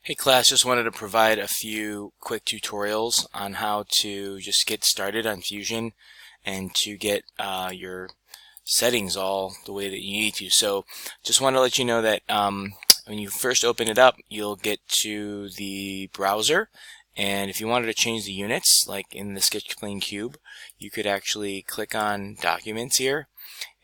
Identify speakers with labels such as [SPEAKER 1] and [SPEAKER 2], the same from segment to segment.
[SPEAKER 1] Hey class, just wanted to provide a few quick tutorials on how to just get started on Fusion and to get your settings all the way that you need to. So just want to let you know that when you first open it up, you'll get to the browser, and if you wanted to change the units, like in the Sketchplane Cube, you could actually click on Documents here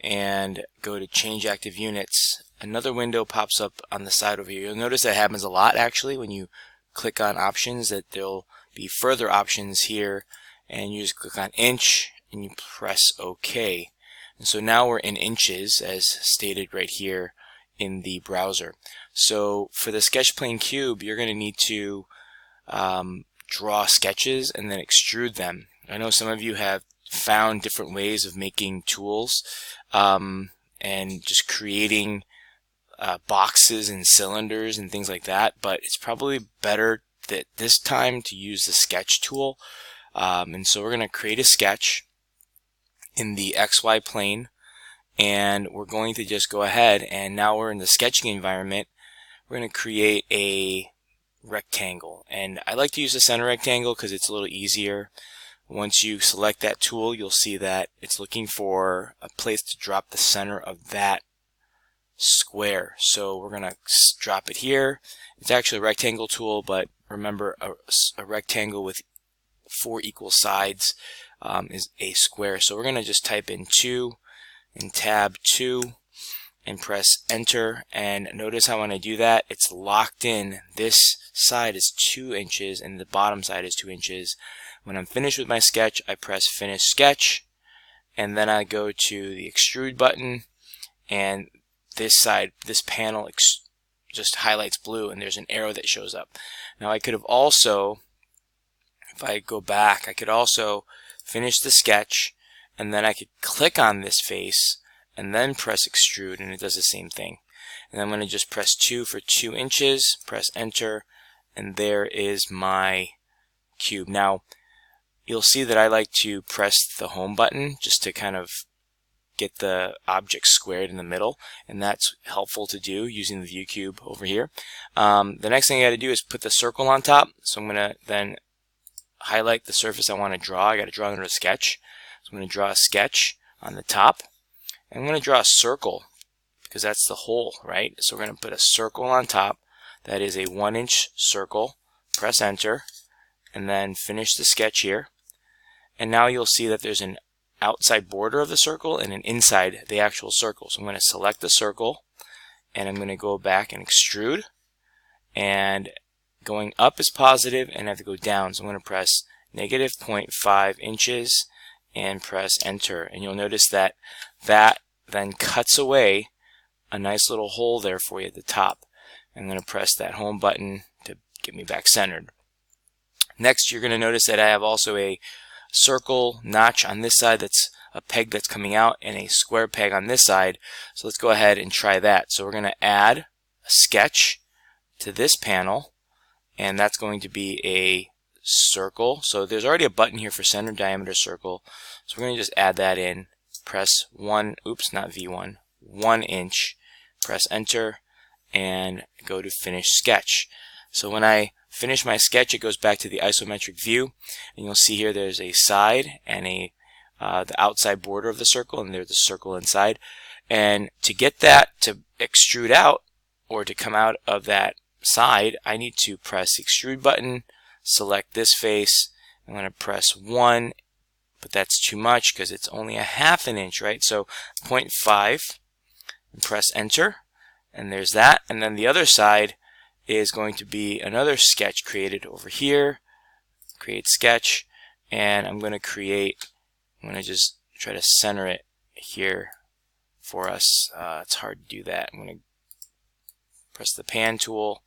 [SPEAKER 1] and go to Change Active Units. Another window pops up on the side over here. You'll notice that happens a lot actually when you click on options, that there'll be further options here, and you just click on inch and you press OK. And so now we're in inches as stated right here in the browser. So for the Sketchplane Cube, you're going to need to draw sketches and then extrude them. I know some of you have found different ways of making tools and just creating boxes and cylinders and things like that, but it's probably better that this time to use the sketch tool. And so we're going to create a sketch in the XY plane, and we're going to just go ahead, and now we're in the sketching environment. We're going to create a rectangle, and I like to use the center rectangle because it's a little easier. Once you select that tool, you'll see that it's looking for a place to drop the center of that square. So we're going to drop it here. It's actually a rectangle tool, but remember, a rectangle with 4 equal sides is a square. So we're going to just type in 2 and tab 2 and press enter, and notice how when I do that, it's locked in. This side is 2 inches and the bottom side is 2 inches. When I'm finished with my sketch, I press finish sketch, and then I go to the extrude button, and this side, this panel just highlights blue, and there's an arrow that shows up. Now I could have also, if I go back, I could also finish the sketch, and then I could click on this face and then press extrude, and it does the same thing. And I'm going to just press 2 for 2 inches, press enter, and there is my cube. Now you'll see that I like to press the home button just to kind of get the object squared in the middle, and that's helpful to do using the view cube over here. The next thing I got to do is put the circle on top, so I'm going to then highlight the surface I want to draw. I got to draw another sketch, so I'm going to draw a sketch on the top, and I'm going to draw a circle because that's the hole, right? So we're going to put a circle on top that is a 1-inch circle, press enter, and then finish the sketch here. And now you'll see that there's an outside border of the circle and an inside the actual circle. So I'm going to select the circle, and I'm going to go back and extrude, and going up is positive and I have to go down, so I'm going to press negative 0.5 inches and press enter, and you'll notice that that then cuts away a nice little hole there for you at the top. I'm going to press that home button to get me back centered. Next, you're going to notice that I have also a circle notch on this side, that's a peg that's coming out, and a square peg on this side. So let's go ahead and try that. So we're going to add a sketch to this panel, and that's going to be a circle. So there's already a button here for center diameter circle, so we're going to just add that in, press 1 inch, press enter, and go to finish sketch. So when I finish my sketch, it goes back to the isometric view, and you'll see here there's a side and the outside border of the circle, and there's the circle inside. And to get that to extrude out, or to come out of that side, I need to press the extrude button, select this face. I'm going to press 1, but that's too much because it's only a 1/2 inch, right? So 0.5, and press enter, and there's that. And then the other side is going to be another sketch created over here. Create sketch, and I'm going to just try to center it here for us. It's hard to do that. I'm going to press the pan tool,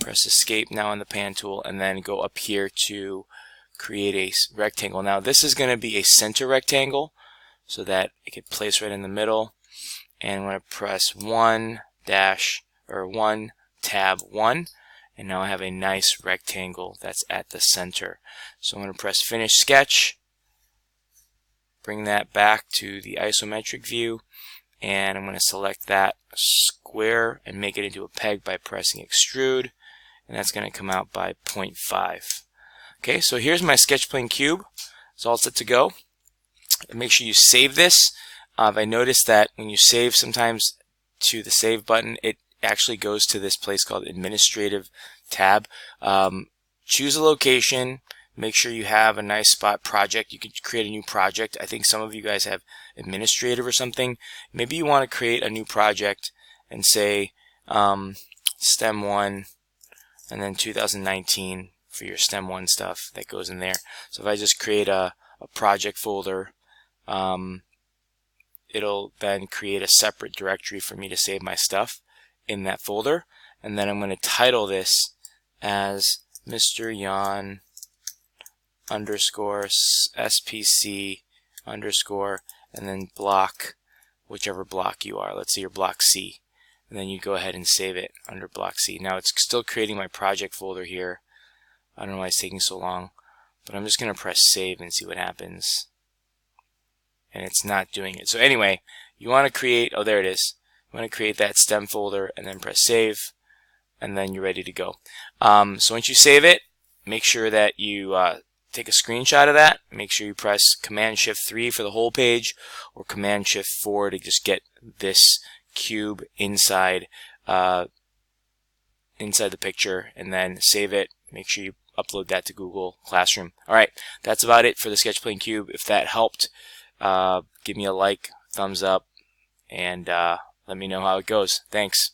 [SPEAKER 1] press escape now on the pan tool, and then go up here to create a rectangle. Now this is going to be a center rectangle so that it can place right in the middle, and I'm going to press 1 tab 1, and now I have a nice rectangle that's at the center. So I'm going to press finish sketch, bring that back to the isometric view, and I'm going to select that square and make it into a peg by pressing extrude, and that's going to come out by 0.5. Okay, so here's my sketch plane cube. It's all set to go. And make sure you save this. I noticed that when you save, sometimes to the save button, it actually goes to this place called Administrative tab. Choose a location. Make sure you have a nice spot. Project. You can create a new project. I think some of you guys have Administrative or something. Maybe you want to create a new project and say STEM 1 and then 2019 for your STEM 1 stuff that goes in there. So if I just create a project folder, it'll then create a separate directory for me to save my stuff in that folder. And then I'm going to title this as Mr. Yan underscore SPC underscore, and then block, whichever block you are. Let's say you're block C. And then you go ahead and save it under block C. Now it's still creating my project folder here. I don't know why it's taking so long, but I'm just going to press save and see what happens. And it's not doing it. So anyway, you want to create, oh there it is. You want to create that STEM folder and then press save, and then you're ready to go. So once you save it, make sure that you take a screenshot of that. Make sure you press Command-Shift-3 for the whole page, or Command-Shift-4 to just get this cube inside the picture, and then save it. Make sure you upload that to Google Classroom. Alright, that's about it for the sketch plane cube. If that helped, give me a like, thumbs up, and let me know how it goes. Thanks.